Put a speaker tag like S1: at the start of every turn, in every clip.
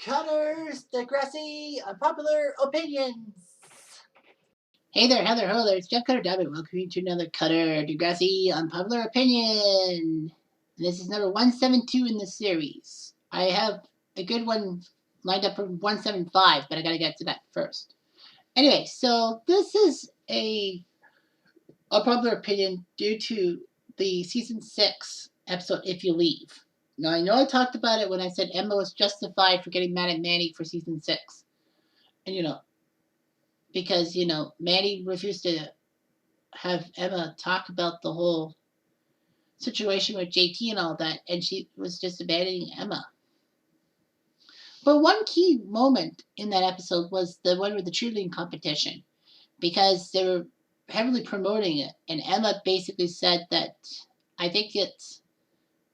S1: Cutters, Degrassi, Unpopular Opinions. Hey there, Heather, hello there, it's Jeff Cutter Dubbin. Welcome to another Cutter, Degrassi, Unpopular Opinion. And this is number 172 in the series. I have a good one lined up for 175, but I gotta get to that first. Anyway, so this is a unpopular opinion due to the season 6 episode If You Leave. Now, I know I talked about it when I said Emma was justified for getting mad at Manny for season 6. And, because, Manny refused to have Emma talk about the whole situation with JT and all that, and she was just abandoning Emma. But one key moment in that episode was the one with the cheerleading competition, because they were heavily promoting it, and Emma basically said that, I think it's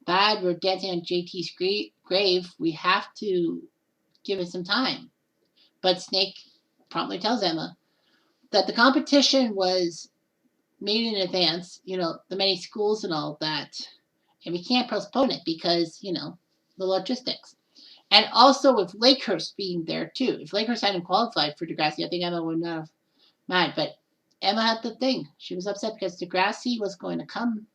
S1: bad we're dancing on JT's grave, we have to give it some time. But Snake promptly tells Emma that the competition was made in advance, the many schools and all that, and we can't postpone it because, the logistics. And also with Lakehurst being there too. If Lakehurst hadn't qualified for Degrassi, I think Emma would not have mind. But Emma had the thing. She was upset because Lakehurst was going to come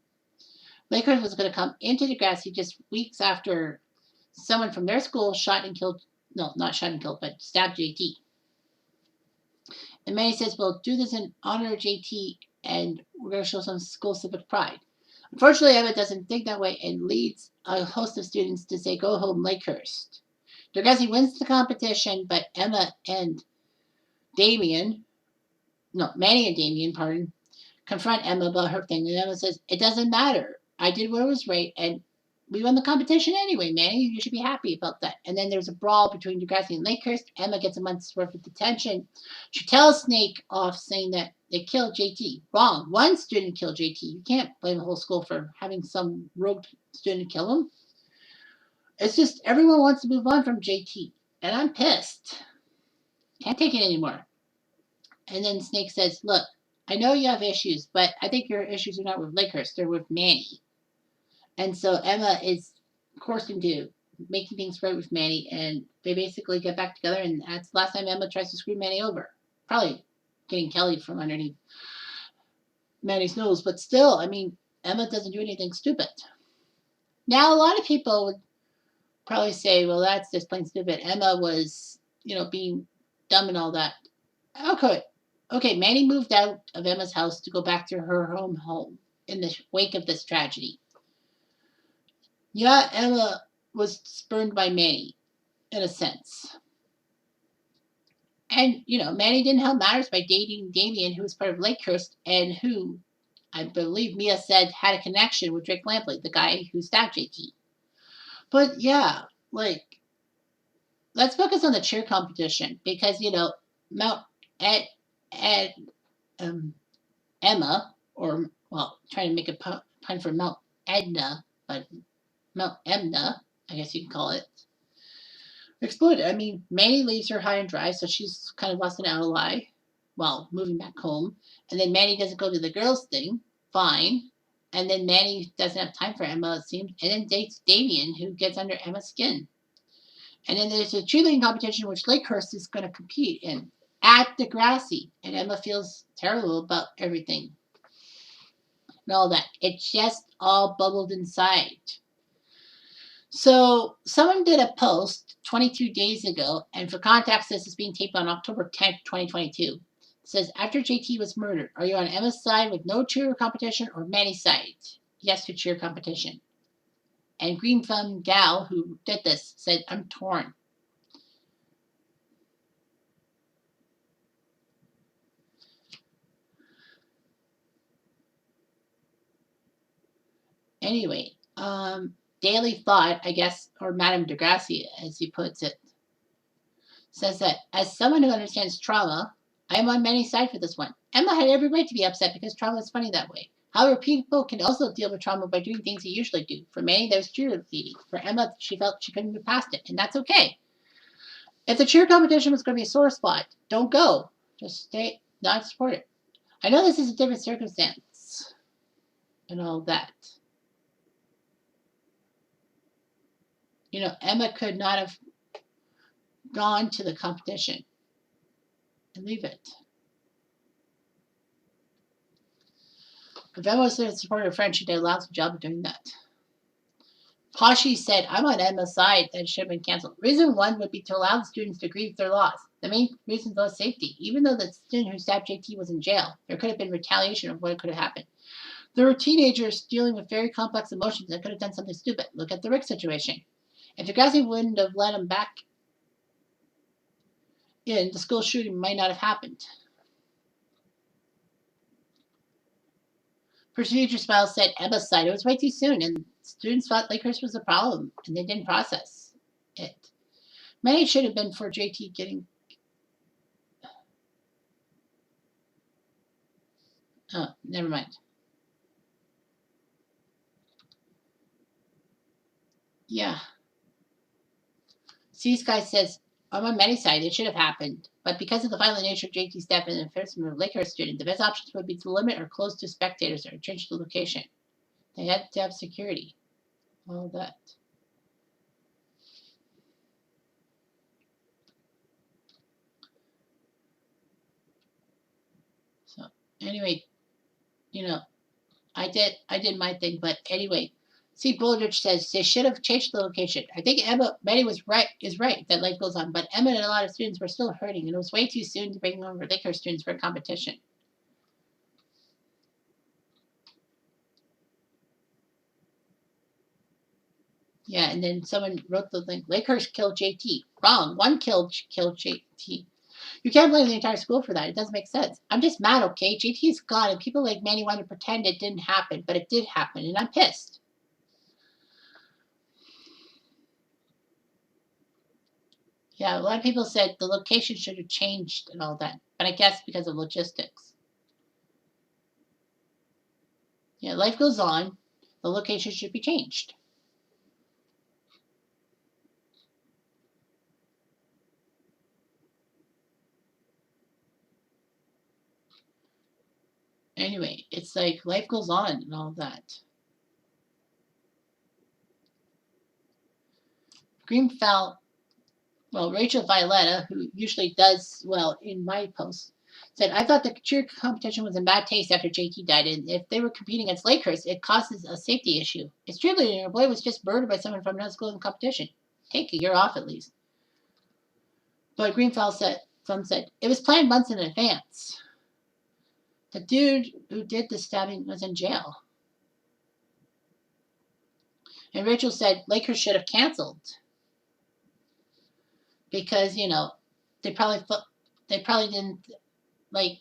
S1: into Degrassi just weeks after someone from their school not shot and killed, but stabbed JT. And Manny says, well, do this in honor of JT, and we're going to show some school civic pride. Unfortunately, Emma doesn't think that way and leads a host of students to say, go home, Lakehurst. Degrassi wins the competition, but Manny and Damien, confront Emma about her thing. And Emma says, it doesn't matter. I did what was right, and we won the competition anyway, Manny. You should be happy about that. And then there's a brawl between Degrassi and Lakehurst. Emma gets a month's worth of detention. She tells Snake off, saying that they killed JT. Wrong. One student killed JT. You can't blame the whole school for having some rogue student kill him. It's just everyone wants to move on from JT. And I'm pissed. Can't take it anymore. And then Snake says, look, I know you have issues, but I think your issues are not with Lakehurst. They're with Manny. And so Emma is forced into making things right with Manny, and they basically get back together, and that's the last time Emma tries to screw Manny over. Probably getting Kelly from underneath Manny's nose, but still, Emma doesn't do anything stupid. Now, a lot of people would probably say, well, that's just plain stupid. Emma was, being dumb and all that. Okay, Manny moved out of Emma's house to go back to her home in the wake of this tragedy. Yeah, Emma was spurned by Manny, in a sense. And, Manny didn't help matters by dating Damien, who was part of Lakehurst, and who, I believe Mia said, had a connection with Drake Lampley, the guy who stabbed JT. But, yeah, let's focus on the cheer competition, because, Emma, or, trying to make a pun for Mount Edna, but Mount Emna, I guess you can call it, exploded. Manny leaves her high and dry, so she's kind of lost an ally while moving back home. And then Manny doesn't go to the girls' thing. Fine. And then Manny doesn't have time for Emma, it seems, and then dates Damien, who gets under Emma's skin. And then there's a cheerleading competition which Lakehurst is going to compete in at Degrassi, and Emma feels terrible about everything and all that. It just all bubbled inside. So someone did a post 22 days ago, and for context, this is being taped on October 10th, 2022. It says, after JT was murdered, are you on Emma's side with no cheer competition or Manny's side? Yes to cheer competition. And Green Thumb Gal, who did this, said, I'm torn. Anyway, Daily Thought, I guess, or Madame Degrassi, as he puts it, says that, as someone who understands trauma, I am on Manny's side for this one. Emma had every right to be upset because trauma is funny that way. However, people can also deal with trauma by doing things they usually do. For Manny, that was cheerleading. For Emma, she felt she couldn't move past it, and that's okay. If the cheer competition was going to be a sore spot, don't go. Just stay, not support it. I know this is a different circumstance and all that. Emma could not have gone to the competition and leave it. If Emma was there to support her friend, she did a lousy job of doing that. Kashi said, I'm on Emma's side that it should have been canceled. Reason one would be to allow the students to grieve their loss. The main reason was safety. Even though the student who stabbed JT was in jail, there could have been retaliation of what could have happened. There were teenagers dealing with very complex emotions that could have done something stupid. Look at the Rick situation. If Degrassi wouldn't have let him back in, the school shooting might not have happened. Procedure Smile said Emma's side. It was way too soon, and students thought Lakehurst was a problem, and they didn't process it. Many should have been for JT getting. Oh, never mind. Yeah. Sea Sky says, I'm on Manny's side. It should have happened. But because of the violent nature of JT's death and the enforcement of Lakehurst student, the best options would be to limit or close to spectators or change the location. They had to have security. All that. So anyway, I did my thing, but anyway, see, Bullridge says they should have changed the location. I think Betty is right that life goes on, but Emma and a lot of students were still hurting, and it was way too soon to bring over Lakehurst students for a competition. Yeah, and then someone wrote the thing, Lakehurst killed JT. Wrong. One killed JT. You can't blame the entire school for that. It doesn't make sense. I'm just mad, okay? JT's gone, and people like Manny want to pretend it didn't happen, but it did happen, and I'm pissed. Yeah, a lot of people said the location should have changed and all that, but I guess because of logistics. Yeah, life goes on. The location should be changed. Anyway, it's like life goes on and all that. Rachel Violetta, who usually does well in my posts, said, I thought the cheer competition was in bad taste after JT died, and if they were competing against Lakehurst, it causes a safety issue. It's cheerleading, her boy was just murdered by someone from another school in competition. Take a year off at least. But Greenfell said, it was planned months in advance. The dude who did the stabbing was in jail. And Rachel said Lakers should have canceled because they probably didn't like.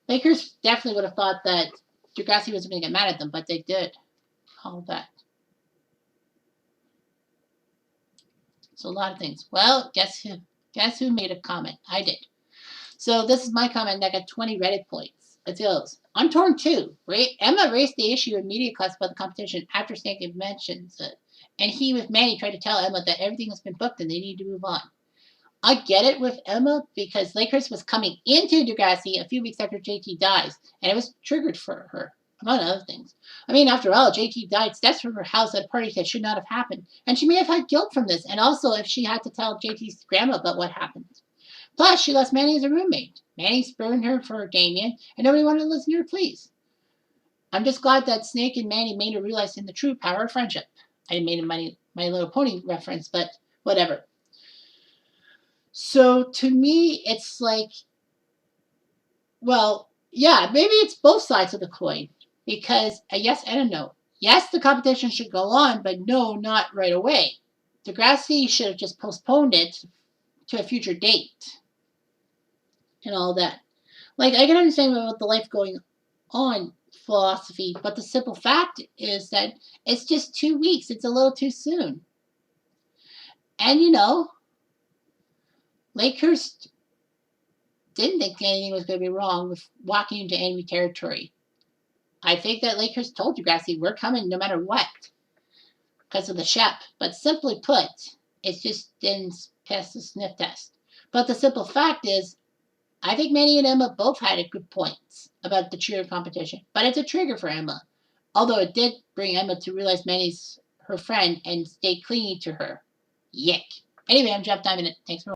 S1: Lakers definitely would have thought that Degrassi was going to get mad at them, but they did all that. So a lot of things. Well, guess who made a comment? I did. So this is my comment. I got 20 Reddit points. It goes, I'm torn too. Emma raised the issue in media class about the competition after Snake mentions it. And he with Manny tried to tell Emma that everything has been booked and they need to move on. I get it with Emma because Lakehurst was coming into Degrassi a few weeks after JT dies, and it was triggered for her, among other things. I mean, after all, JT died steps from her house at a party that should not have happened, and she may have had guilt from this, and also if she had to tell JT's grandma about what happened. Plus, she lost Manny as a roommate. Manny spurned her for Damien, and nobody wanted to listen to her pleas. I'm just glad that Snake and Manny made her realize in the true power of friendship. I made a My Little Pony reference, but whatever. So to me, it's like, well, yeah, maybe it's both sides of the coin because a yes and a no. Yes, the competition should go on, but no, not right away. Degrassi should have just postponed it to a future date and all that. Like, I can understand about the life going on philosophy, but the simple fact is that it's just 2 weeks. It's a little too soon. And Lakehurst didn't think anything was going to be wrong with walking into enemy territory. I think that Lakehurst told Degrassi, we're coming no matter what because of the Shep. But simply put, it just didn't pass the sniff test. But the simple fact is, I think Manny and Emma both had good points about the cheer competition. But it's a trigger for Emma. Although it did bring Emma to realize Manny's her friend and stay clingy to her. Yick. Anyway, I'm Jeff Diamond. Thanks for